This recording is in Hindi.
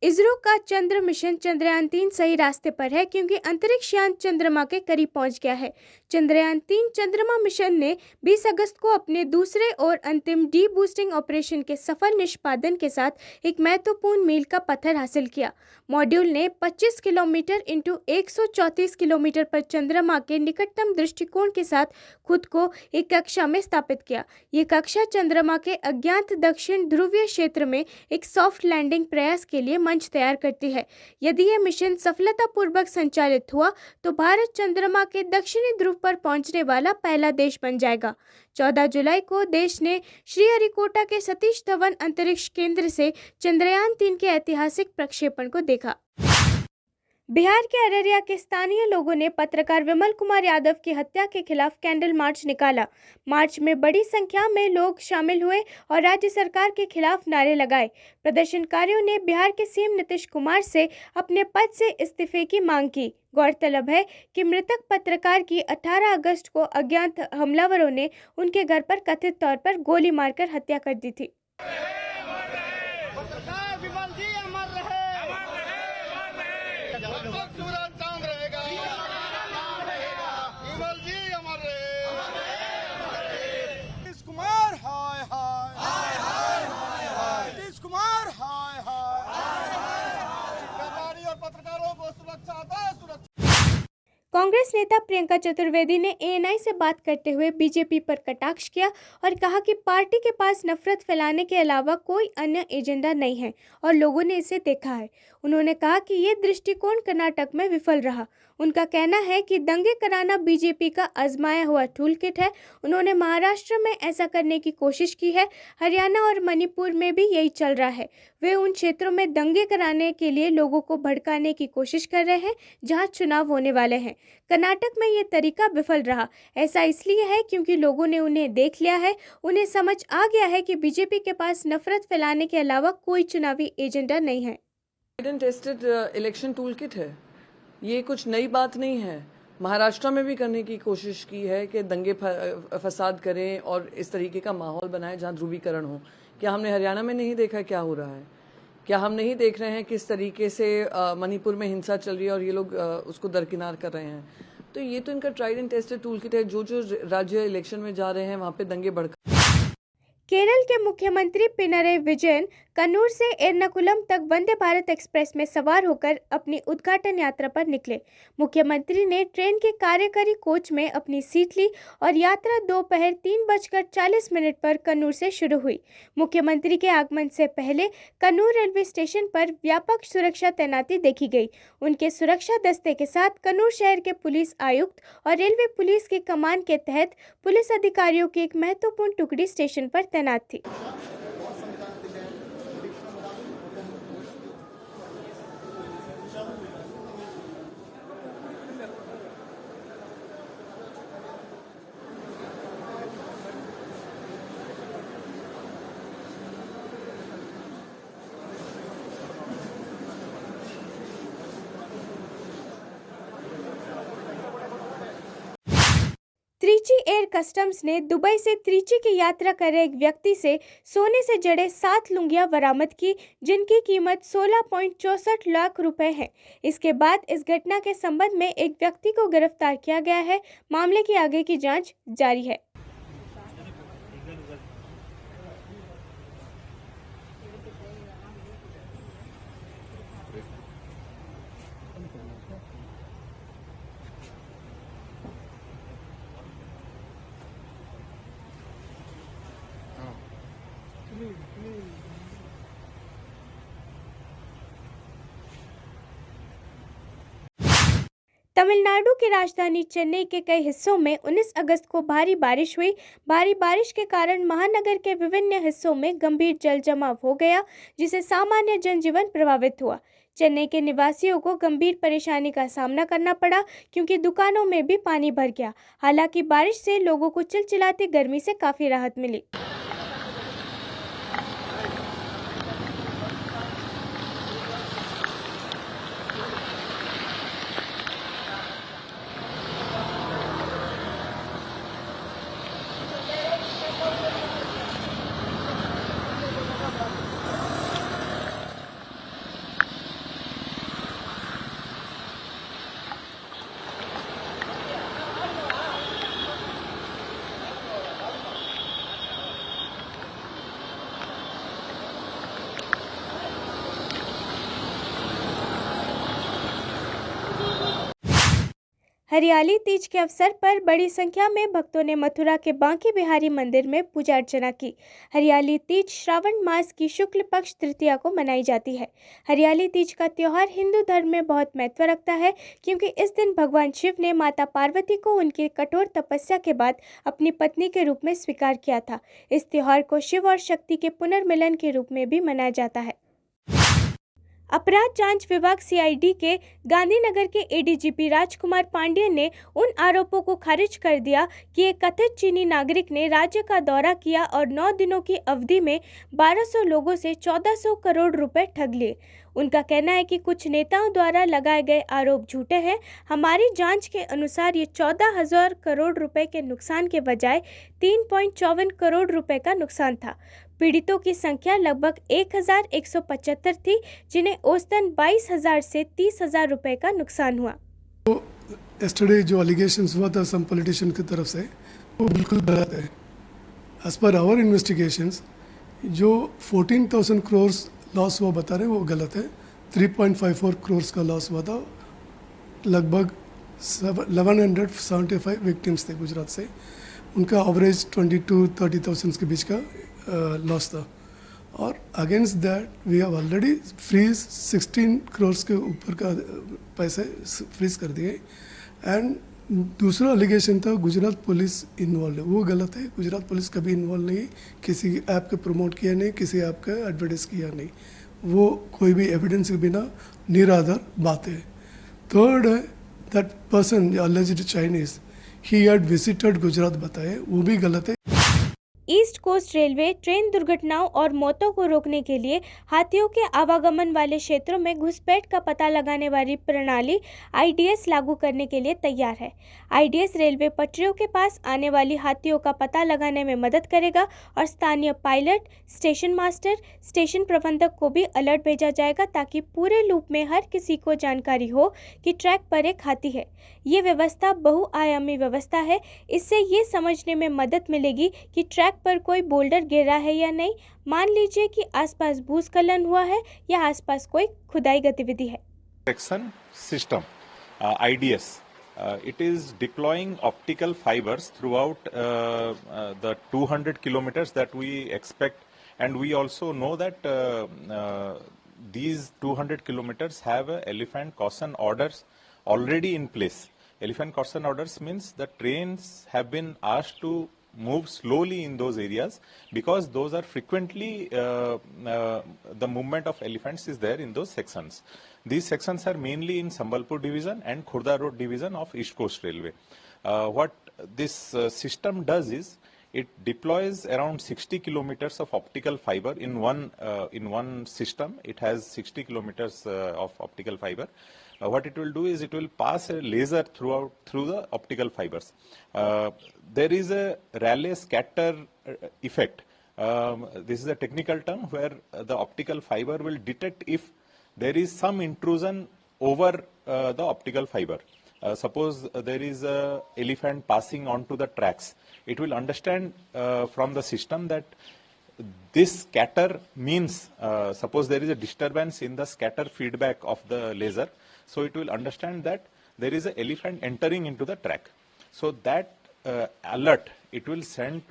इसरो का चंद्र मिशन चंद्रयान-3 सही रास्ते पर है क्योंकि अंतरिक्ष यान चंद्रमा के करीब पहुंच गया है। चंद्रयान-3 चंद्रमा मिशन ने 20 अगस्त को अपने दूसरे और अंतिम डी बूस्टिंग ऑपरेशन के सफल निष्पादन के साथ एक महत्वपूर्ण मील का पत्थर हासिल किया। मॉड्यूल ने 25 किलोमीटर इंटू 134 किलोमीटर पर चंद्रमा के निकटतम दृष्टिकोण के साथ खुद को एक कक्षा में स्थापित किया। ये कक्षा चंद्रमा के अज्ञात दक्षिण ध्रुवीय क्षेत्र में एक सॉफ्ट लैंडिंग प्रयास के लिए मंच तैयार करती है। यदि यह मिशन सफलतापूर्वक संचालित हुआ तो भारत चंद्रमा के दक्षिणी ध्रुव पर पहुंचने वाला पहला देश बन जाएगा। 14 जुलाई को देश ने श्रीहरिकोटा के सतीश धवन अंतरिक्ष केंद्र से चंद्रयान-3 के ऐतिहासिक प्रक्षेपण को देखा। बिहार के अररिया के स्थानीय लोगों ने पत्रकार विमल कुमार यादव की हत्या के खिलाफ कैंडल मार्च निकाला। मार्च में बड़ी संख्या में लोग शामिल हुए और राज्य सरकार के खिलाफ नारे लगाए। प्रदर्शनकारियों ने बिहार के सीएम नीतीश कुमार से अपने पद से इस्तीफे की मांग की। गौरतलब है कि मृतक पत्रकार की 18 अगस्त को अज्ञात हमलावरों ने उनके घर पर कथित तौर पर गोली मारकर हत्या कर दी थी। कांग्रेस नेता प्रियंका चतुर्वेदी ने एएनआई से बात करते हुए बीजेपी पर कटाक्ष किया और कहा कि पार्टी के पास नफरत फैलाने के अलावा कोई अन्य एजेंडा नहीं है और लोगों ने इसे देखा है। उन्होंने कहा कि ये दृष्टिकोण कर्नाटक में विफल रहा। उनका कहना है कि दंगे कराना बीजेपी का आजमाया हुआ टूल किट है। उन्होंने महाराष्ट्र में ऐसा करने की कोशिश की है, हरियाणा और मणिपुर में भी यही चल रहा है। वे उन क्षेत्रों में दंगे कराने के लिए लोगों को भड़काने की कोशिश कर रहे हैं जहां चुनाव होने वाले हैं। कर्नाटक में ये तरीका विफल रहा। ऐसा इसलिए है क्योंकि लोगों ने उन्हें देख लिया है, उन्हें समझ आ गया है कि बीजेपी के पास नफरत फैलाने के अलावा कोई चुनावी एजेंडा नहीं है। टेस्टेड इलेक्शन टूल किट है, ये कुछ नई बात नहीं है। महाराष्ट्र में भी करने की कोशिश की है कि दंगे फसाद करें और इस तरीके का माहौल बनाएं जहां ध्रुवीकरण हो। क्या हमने हरियाणा में नहीं देखा क्या हो रहा है? क्या हम नहीं देख रहे हैं किस तरीके से मणिपुर में हिंसा चल रही है और ये लोग उसको दरकिनार कर रहे हैं? तो ये तो इनका tried and tested tool kit है। जो राज्य इलेक्शन में जा रहे हैं वहां पे दंगे भड़का। केरल के मुख्यमंत्री पिनरई विजयन कन्नूर से एर्नाकुलम तक वंदे भारत एक्सप्रेस में सवार होकर अपनी उद्घाटन यात्रा पर निकले। मुख्यमंत्री ने ट्रेन के कार्यकारी कोच में अपनी सीट ली और यात्रा दोपहर 3:40 पर कन्नूर से शुरू हुई। मुख्यमंत्री के आगमन से पहले कन्नूर रेलवे स्टेशन पर व्यापक सुरक्षा तैनाती देखी गई। उनके सुरक्षा दस्ते के साथ कन्नूर शहर के पुलिस आयुक्त और रेलवे पुलिस की कमान के तहत पुलिस अधिकारियों की एक महत्वपूर्ण टुकड़ी स्टेशन पर तैनात थी। त्रिची एयर कस्टम्स ने दुबई से त्रिची की यात्रा कर रहे एक व्यक्ति से सोने से जड़े 7 लुंगियां बरामद की, जिनकी कीमत 16.64 लाख रुपए है। इसके बाद इस घटना के संबंध में एक व्यक्ति को गिरफ्तार किया गया है। मामले की आगे की जांच जारी है। तमिलनाडु की राजधानी चेन्नई के कई हिस्सों में 19 अगस्त को भारी बारिश हुई। भारी बारिश के कारण महानगर के विभिन्न हिस्सों में गंभीर जल जमाव हो गया, जिससे सामान्य जनजीवन प्रभावित हुआ। चेन्नई के निवासियों को गंभीर परेशानी का सामना करना पड़ा क्योंकि दुकानों में भी पानी भर गया। हालांकि बारिश से लोगों को चिलचिलाती गर्मी से काफी राहत मिली। हरियाली तीज के अवसर पर बड़ी संख्या में भक्तों ने मथुरा के बांके बिहारी मंदिर में पूजा अर्चना की। हरियाली तीज श्रावण मास की शुक्ल पक्ष तृतीया को मनाई जाती है। हरियाली तीज का त्योहार हिंदू धर्म में बहुत महत्व रखता है, क्योंकि इस दिन भगवान शिव ने माता पार्वती को उनकी कठोर तपस्या के बाद अपनी पत्नी के रूप में स्वीकार किया था। इस त्योहार को शिव और शक्ति के पुनर्मिलन के रूप में भी मनाया जाता है। अपराध जांच विभाग सीआईडी के गांधीनगर के एडीजीपी राजकुमार पांड्ये ने उन आरोपों को खारिज कर दिया कि एक कथित चीनी नागरिक ने राज्य का दौरा किया और 9 दिनों की अवधि में 1200 लोगों से 1400 करोड़ रुपए ठग लिए। उनका कहना है कि कुछ नेताओं द्वारा लगाए गए आरोप झूठे हैं। हमारी जांच के अनुसार ये 14,000 करोड़ रुपए के नुकसान के बजाय 3.54 करोड़ रुपए का नुकसान था। पीड़ितों की संख्या लगभग 1,175 थी, जिन्हें औसतन 22,000 से 30,000 रुपए का नुकसान हुआ। तो yesterday जो allegations हुआ था some politician की तरफ से, वो बिल्कुल गलत है। As per our investigations, जो 14,000 crores लॉस हुआ बता रहे हैं वो गलत है। 3.54 crores का लॉस हुआ था। लगभग 1175 विक्टिम्स थे गुजरात से। उनका एवरेज 22-30,000 के बीच का लॉस था। और against that we have already freeze 16 crores के ऊपर का पैसे फ्रीज कर दिए। एंड दूसरा एलिगेशन था गुजरात पुलिस इन्वॉल्व है, वो गलत है। गुजरात पुलिस कभी इन्वॉल्व नहीं, किसी ऐप के प्रमोट किया नहीं, किसी ऐप का एडवर्टाइज किया नहीं। वो कोई भी एविडेंस के बिना निराधार बात है। थर्ड है that person alleged Chinese he had visited Gujarat बताए, वो भी गलत है। ईस्ट कोस्ट रेलवे ट्रेन दुर्घटनाओं और मौतों को रोकने के लिए हाथियों के आवागमन वाले क्षेत्रों में घुसपैठ का पता लगाने वाली प्रणाली आईडीएस लागू करने के लिए तैयार है। आईडीएस रेलवे पटरियों के पास आने वाली हाथियों का पता लगाने में मदद करेगा और स्थानीय पायलट, स्टेशन मास्टर, स्टेशन प्रबंधक को भी अलर्ट भेजा जाएगा, ताकि पूरे लूप में हर किसी को जानकारी हो कि ट्रैक पर एक हाथी है। ये व्यवस्था बहुआयामी व्यवस्था है। इससे ये समझने में मदद मिलेगी कि ट्रैक पर कोई बोल्डर गिरा है या नहीं। मान लीजिए कि आसपास भूस्खलन हुआ है या आसपास कोई खुदाई गतिविधि है। Detection system, IDS. It is deploying optical fibers throughout the 200 kilometers that we expect, and we also know that these 200 kilometers have elephant caution orders already in place. Elephant caution orders means the trains have been asked to move slowly in those areas, because those are frequently the movement of elephants is there in those sections. These sections are mainly in Sambalpur division and Khurda Road division of East Coast Railway. What this system does is it deploys around 60 kilometers of optical fiber in one system. It has 60 kilometers of optical fiber. What it will do is it will pass a laser through the optical fibers. There is a Rayleigh scatter effect. This is a technical term where the optical fiber will detect if there is some intrusion over the optical fiber. Suppose there is a elephant passing onto the tracks. It will understand from the system that this scatter means, suppose there is a disturbance in the scatter feedback of the laser. So it will understand that there is an elephant entering into the track. So that alert it will send to